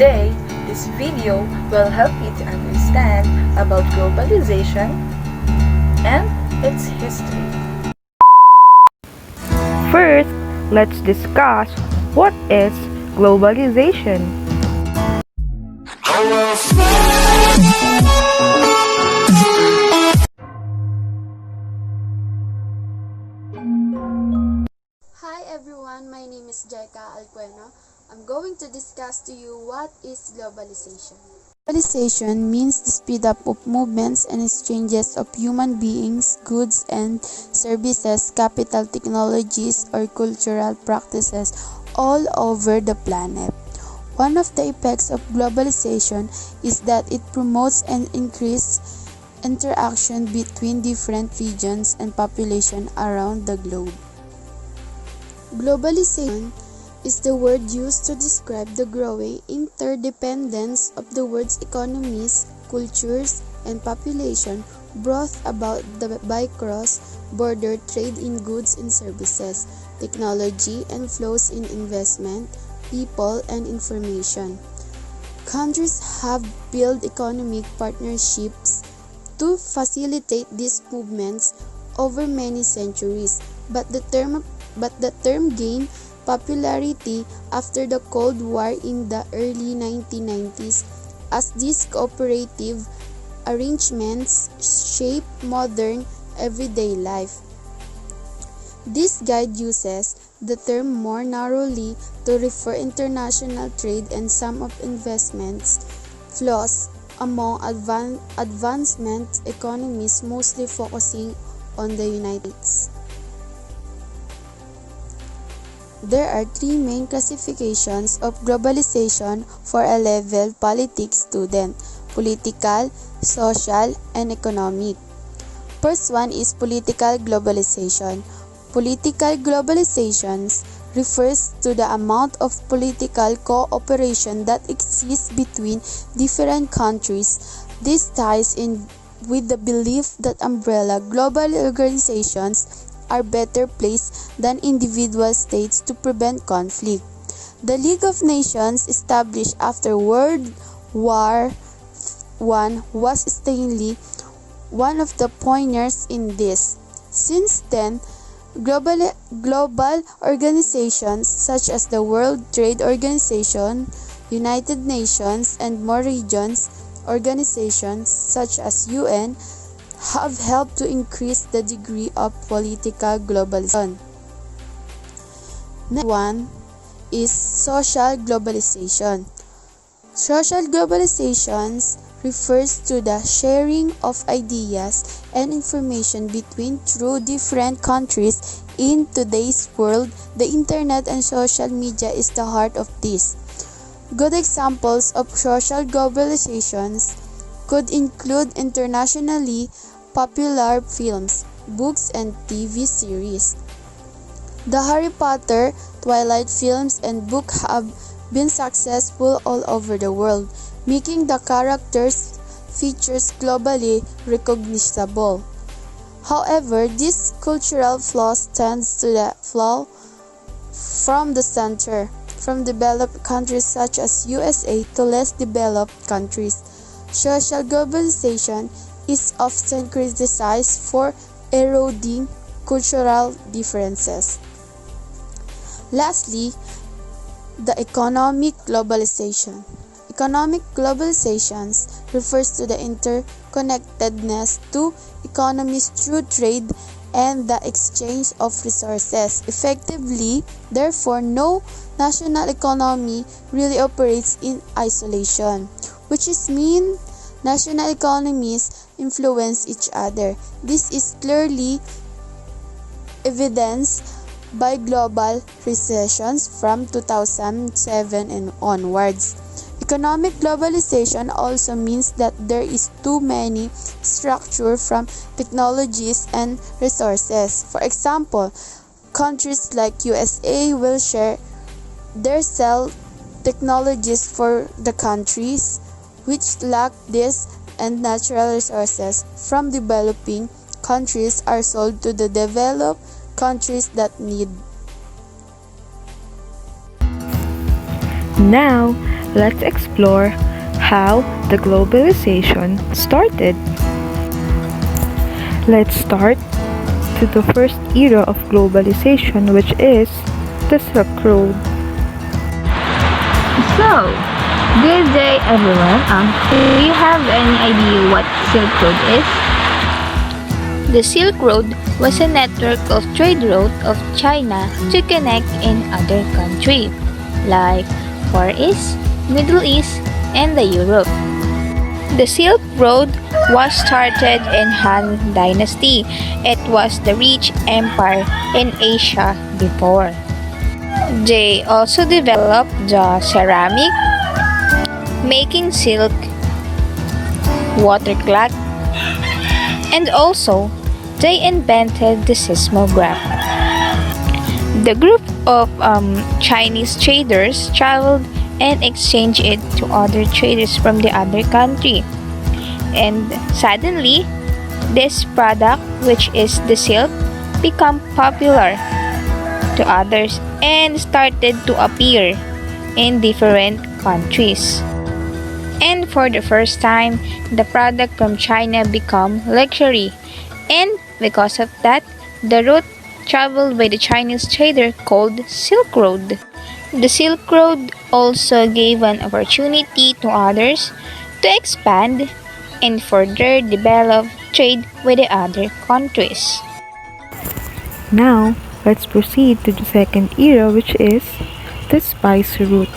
Today, this video will help you to understand about globalization and its history. First, let's discuss what is globalization. Hi everyone, my name is Jaika Alcueno. I'm going to discuss to you what is globalization. Globalization means the speed up of movements and exchanges of human beings, goods and services, capital, technologies, or cultural practices all over the planet. One of the effects of globalization is that it promotes and increases interaction between different regions and population around the globe. Globalization is the word used to describe the growing interdependence of the world's economies, cultures, and population brought about by cross-border trade in goods and services, technology, and flows in investment, people, and information. Countries have built economic partnerships to facilitate these movements over many centuries, but the term gained popularity after the Cold War in the early 1990s as these cooperative arrangements shape modern everyday life. This guide uses the term more narrowly to refer international trade and some of investments flows among advancement economies, mostly focusing on the United States. There are three main classifications of globalization for a level politics student: political, social, and economic. First one is political globalization. Political globalization refers to the amount of political cooperation that exists between different countries. This ties in with the belief that umbrella global organizations are better placed than individual states to prevent conflict. The League of Nations, established after World War I, was Stanley one of the pioneers in this. Since then, global organizations such as the World Trade Organization, United Nations, and more regions organizations such as UN have helped to increase the degree of political globalization. Next one is social globalization. Social globalization refers to the sharing of ideas and information between different countries in today's world. The internet and social media is the heart of this. Good examples of social globalizations could include internationally popular films, books, and TV series. The Harry Potter, Twilight films, and books have been successful all over the world, making the characters' features globally recognizable. However, this cultural flaw tends to flow from the center, from developed countries such as USA to less developed countries. Social globalization is often criticized for eroding cultural differences. Lastly, the economic globalization. Economic globalization refers to the interconnectedness to economies through trade and the exchange of resources. Effectively, therefore, no national economy really operates in isolation, which means national economies influence each other. This is clearly evidenced by global recessions from 2007 and onwards. Economic globalization also means that there is too many structures from technologies and resources. For example, countries like USA will share their cell technologies for the countries which lack this, and natural resources from developing countries are sold to the developed countries that need. Now, let's explore how the globalization started. Let's start to the first era of globalization, which is the Silk Road. So, good day everyone. Do you have any idea what Silk Road is? The Silk Road was a network of trade route of China to connect in other countries like Far East, Middle East, and the Europe. The Silk Road was started in Han Dynasty. It was the rich empire in Asia before. They also developed the ceramic, making silk, water cloth, and also they invented the seismograph. The group of Chinese traders traveled and exchanged it to other traders from the other country. And suddenly, this product, which is the silk, became popular to others and started to appear in different countries. And for the first time, the product from China became luxury. And because of that, the route traveled by the Chinese trader called Silk Road. The Silk Road also gave an opportunity to others to expand and further develop trade with the other countries. Now, let's proceed to the second era, which is the spice route.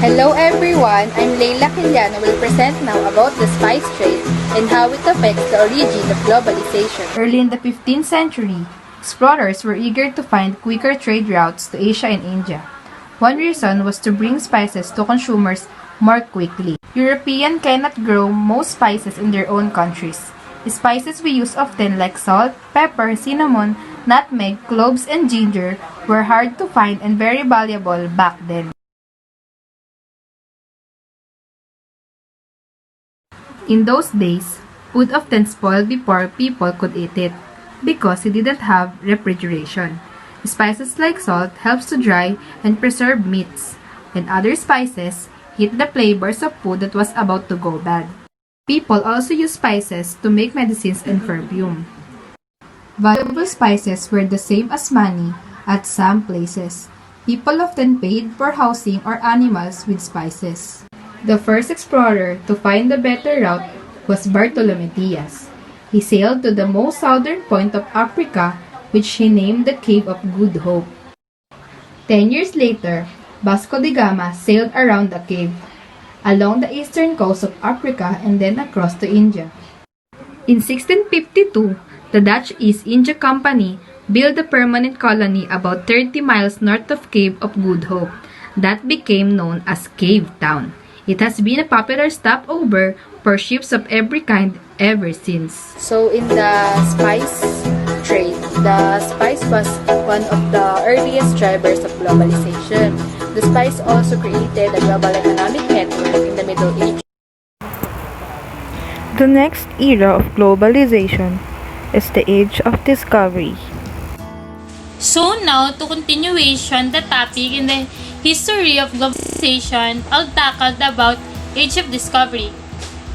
Hello everyone, I'm Leila Quiliano will present now about the spice trade and how it affects the origin of globalization. Early in the 15th century, explorers were eager to find quicker trade routes to Asia and India. One reason was to bring spices to consumers more quickly. Europeans cannot grow most spices in their own countries. The spices we use often like salt, pepper, cinnamon, nutmeg, cloves, and ginger were hard to find and very valuable back then. In those days, food often spoiled before people could eat it because it didn't have refrigeration. Spices like salt helps to dry and preserve meats, and other spices hid the flavors of food that was about to go bad. People also use spices to make medicines and perfume. Valuable spices were the same as money at some places. People often paid for housing or animals with spices. The first explorer to find the better route was Bartolome Diaz. He sailed to the most southern point of Africa, which he named the Cape of Good Hope. 10 years later, Vasco da Gama sailed around the Cape, along the eastern coast of Africa and then across to India. In 1652, the Dutch East India Company built a permanent colony about 30 miles north of Cape of Good Hope that became known as Cave Town. It has been a popular stopover for ships of every kind ever since. So in the spice trade, the spice was one of the earliest drivers of globalization. The spice also created a global economic network in the Middle Ages. The next era of globalization is the Age of Discovery. So now, to continuation the topic in the history of globalization, I'll tackle about Age of Discovery.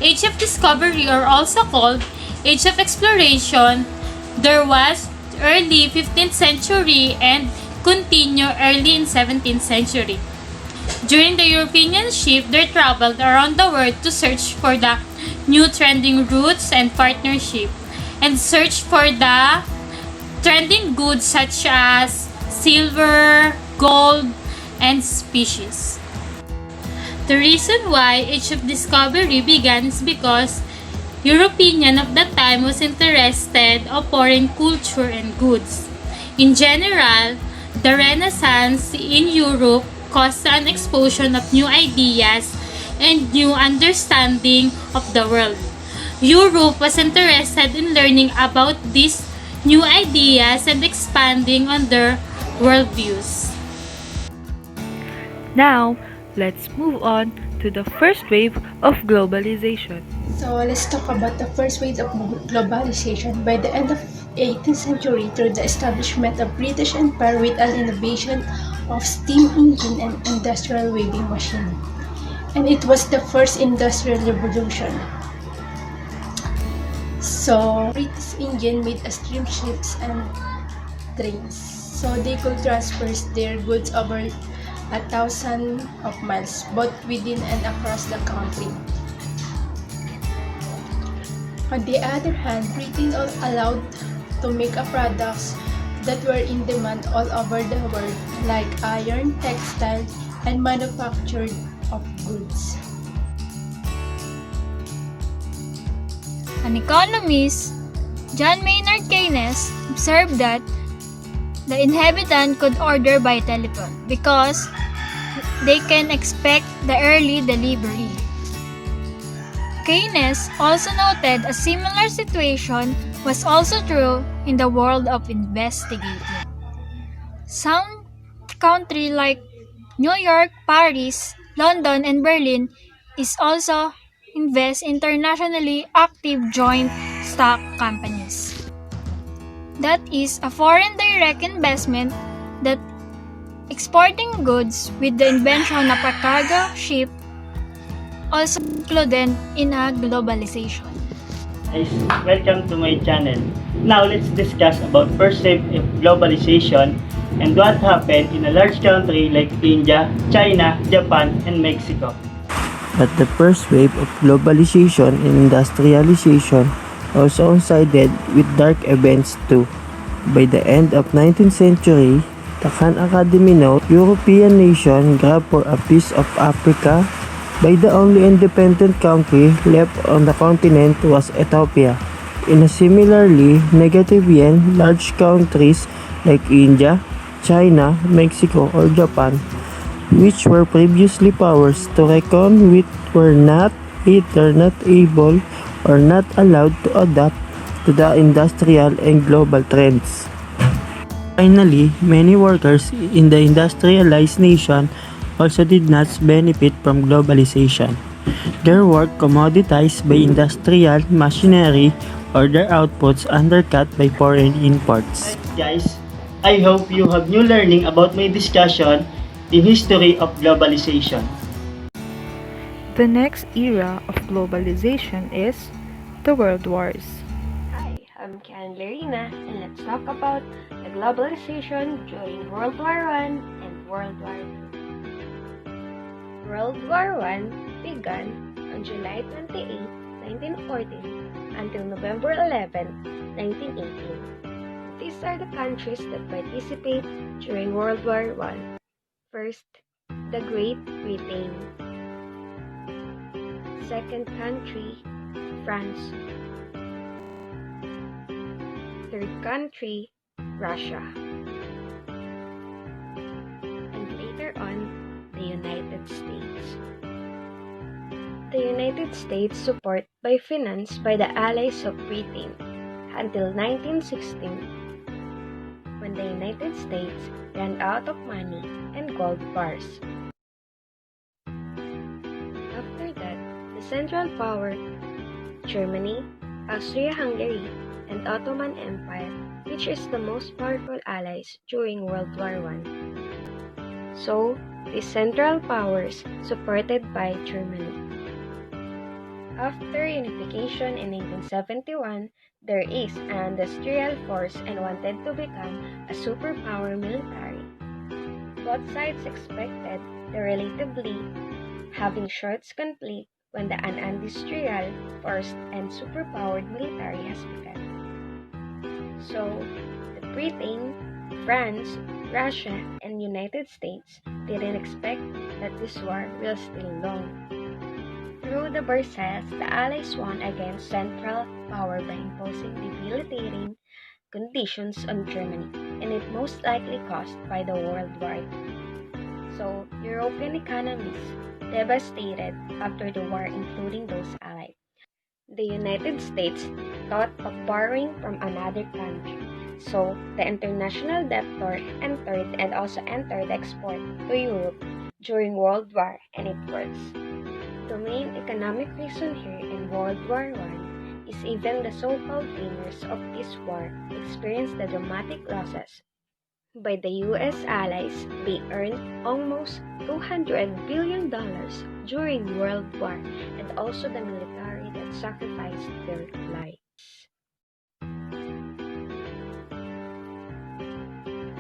Age of Discovery, or also called Age of Exploration, there was early 15th century and continue early in 17th century. During the European ship, they traveled around the world to search for the new trending routes and partnership, and search for the trending goods such as silver, gold, and species. The reason why Age of Discovery began is because European of that time was interested of foreign culture and goods. In general, the Renaissance in Europe caused an explosion of new ideas and new understanding of the world. Europe was interested in learning about these new ideas and expanding on their worldviews. Now, let's move on to the first wave of globalization. So let's talk about the first wave of globalization. By the end of 18th century, through the establishment of British Empire with an innovation of steam engine and industrial weaving machine. And it was the first industrial revolution. So, British engine made a steamships and trains. So they could transfer their goods over 1,000 miles, both within and across the country. On the other hand, Britain allowed to make a products that were in demand all over the world, like iron, textile, and manufactured of goods. An economist, John Maynard Keynes, observed that the inhabitant could order by telephone because they can expect the early delivery. Keynes also noted a similar situation was also true in the world of investigating. Some countries like New York, Paris, London, and Berlin is also invest internationally active joint stock companies. That is a foreign direct investment that exporting goods with the invention of a cargo ship also included in a globalization. Guys, welcome to my channel. Now let's discuss about first wave of globalization and what happened in a large country like India, China, Japan, and Mexico. But the first wave of globalization and industrialization also coincided with dark events too. By the end of 19th century, the Khan Academy note European nation grabbed for a piece of Africa by the only independent country left on the continent was Ethiopia. In a similarly negative yen, large countries like India, China, Mexico, or Japan, which were previously powers to reckon with, were not either not able or not allowed to adapt to the industrial and global trends. Finally, many workers in the industrialized nation also did not benefit from globalization. Their work commoditized by industrial machinery or their outputs undercut by foreign imports. Guys, I hope you have new learning about my discussion in history of globalization. The next era of globalization is the World Wars. Hi, I'm Ken Lerina, and let's talk about the globalization during World War I and World War II. World War I began on July 28, 1914 until November 11, 1918. These are the countries that participate during World War I. First, the Great Britain. Second country, France. Third country, Russia. And later on, the United States. The United States support by finance by the allies of Britain until 1916, when the United States ran out of money and gold bars. After that, the Central Power, Germany, Austria-Hungary, and Ottoman Empire, which is the most powerful allies during World War I. So, the Central Powers supported by Germany. After unification in 1971, there is an industrial force and wanted to become a superpower military. Both sides expected the relatively having short conflict when the industrial force and superpowered military has begun. So, the Britain, France, Russia, and United States didn't expect that this war will still long. Through the Versailles, the Allies won against Central Power by imposing debilitating conditions on Germany, and it most likely caused by the World War II. So, European economies devastated after the war, including those allied. The United States thought of borrowing from another country, so the international debtor entered and also entered export to Europe during World War, and it works. The main economic reason here in World War I is even the so-called winners of this war experienced the dramatic losses. By the US allies, they earned almost $200 billion during World War, and also the military that sacrificed their lives.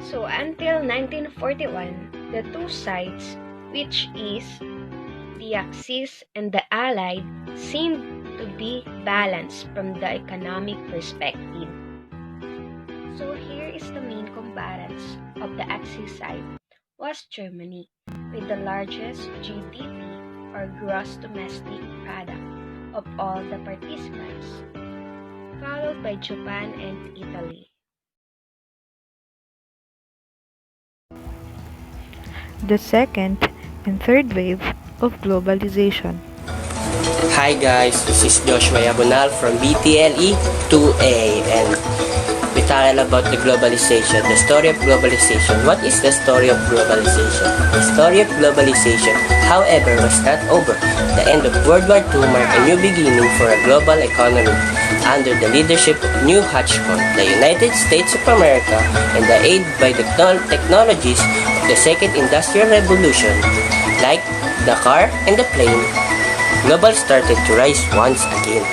So until 1941, the two sides, which is the Axis and the Allied, seemed to be balanced from the economic perspective. So here is the main combatants of the Axis side was Germany, with the largest GDP or gross domestic product of all the participants, followed by Japan and Italy. The second and third wave of globalization. Hi guys, this is Joshua Yabunal from BTLE 2A and we talking about the globalization, the story of globalization. What is the story of globalization? The story of globalization, however, was not over. The end of World War II marked a new beginning for a global economy under the leadership of New Hodgson, the United States of America, and the aid by the technologies of the Second Industrial Revolution, like the car and the plane. Global started to rise once again.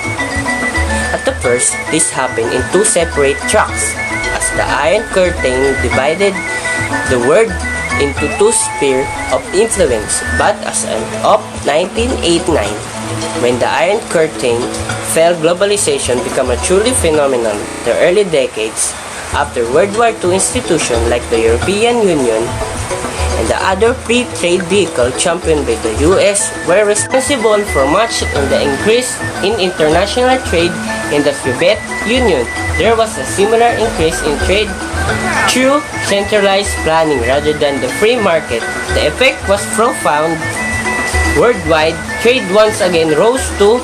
At the first, this happened in two separate tracks, as the Iron Curtain divided the world into two spheres of influence. But as of 1989, when the Iron Curtain fell, globalization became a truly phenomenon. The early decades after World War II, institutions like the European Union and the other free trade vehicle championed by the US were responsible for much in the increase in international trade. In the Soviet Union, there was a similar increase in trade through centralized planning rather than the free market. The effect was profound. Worldwide, trade once again rose to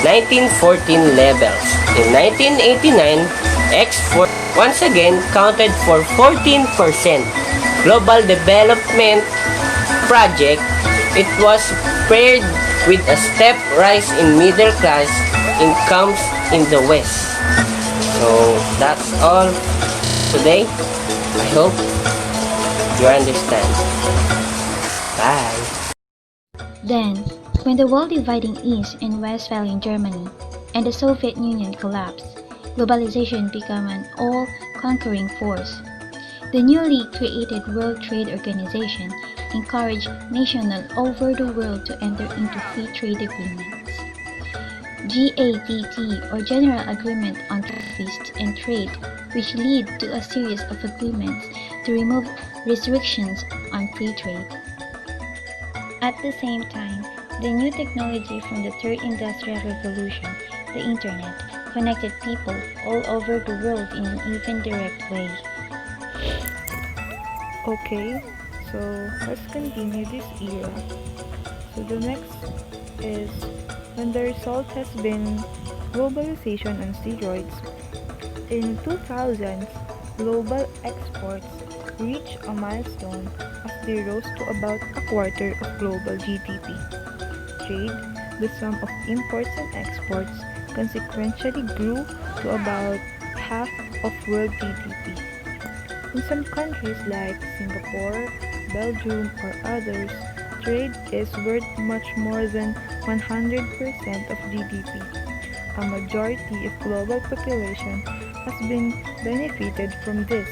1914 levels. In 1989, export once again counted for 14%. Global Development Project, it was paired with a step rise in middle class incomes in the West. So that's all today. I hope you understand. Bye. Then, when the wall dividing East and West fell in Germany and the Soviet Union collapsed, globalization became an all-conquering force. The newly created World Trade Organization encouraged nations all over the world to enter into free trade agreements. GATT, or General Agreement on Tariffs and Trade, which lead to a series of agreements to remove restrictions on free trade. At the same time, the new technology from the Third Industrial Revolution, the Internet, connected people all over the world in an even direct way. Okay, so let's continue this era. So the next is when the result has been globalization on steroids. In 2000s, global exports reached a milestone as they rose to about a quarter of global GDP. Trade, the sum of imports and exports, consequentially grew to about half of world GDP. In some countries like Singapore, Belgium, or others, trade is worth much more than 100% of GDP. A majority of global population has been benefited from this.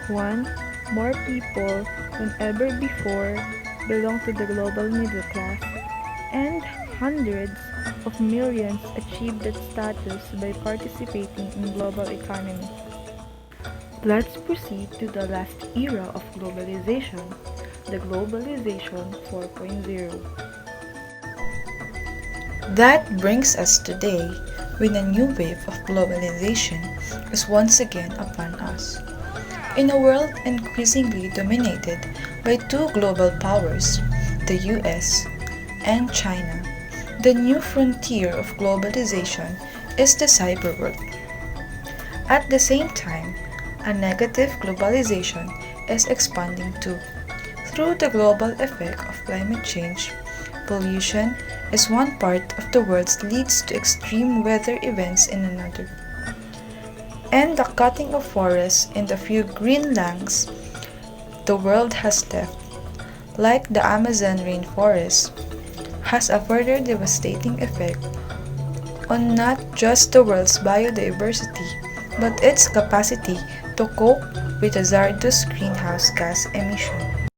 1. More people than ever before belong to the global middle class, and hundreds of millions achieved that status by participating in global economy. Let's proceed to the last era of globalization, the Globalization 4.0. That brings us today when a new wave of globalization is once again upon us. In a world increasingly dominated by two global powers, the US and China, the new frontier of globalization is the cyber world. At the same time, a negative globalization is expanding too. Through the global effect of climate change, pollution is one part of the world leads to extreme weather events in another. And the cutting of forests and the few green lands the world has left, like the Amazon rainforest, has a further devastating effect on not just the world's biodiversity, but its capacity to cope with hazardous greenhouse gas emission.